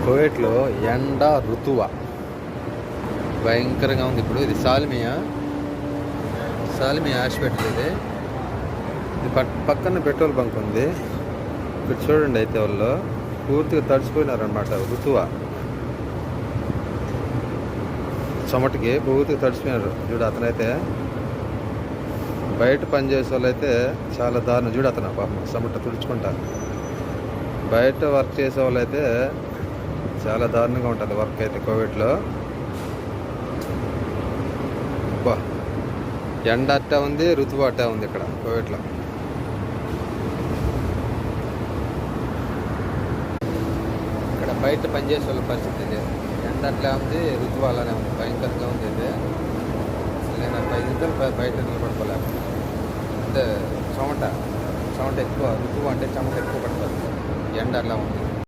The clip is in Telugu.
కువైట్లో ఎండ ఋతువ భయంకరంగా ఉంది. ఇప్పుడు ఇది సాల్మియా హాస్పిటల్. ఇది పక్కన పెట్రోల్ బంక్ ఉంది. ఇక్కడ చూడండి, అయితే వాళ్ళు పూర్తిగా తడిసిపోయినారనమాట. ఋతువ చెమటకి పూర్తిగా తడిసిపోయినారు. చూడు, అతనైతే బయట పనిచేసే వాళ్ళు అయితే చాలా దారుణం. చూడు, అతను పాపం చెమట తుడుచుకుంటా. బయట వర్క్ చేసే వాళ్ళు అయితే చాలా దారుణంగా ఉంటుంది వర్క్ అయితే కోవిడ్లో. ఎండ అట్టా ఉంది, ఋతువు అట్టా ఉంది ఇక్కడ కోవిడ్లో. ఇక్కడ బయట పనిచేసే వాళ్ళ పరిస్థితి ఇది. ఎండ అట్లా ఉంది, ఋతువు అలానే ఉంది, భయంకరంగా ఉంది. అయితే నేను 5 నిమిషాలు బయట నిలబడుకోలేము. అంటే చెమట ఎక్కువ, ఋతువు అంటే చెమట ఎక్కువ పడుతుంది. ఎండ అట్లా ఉంది.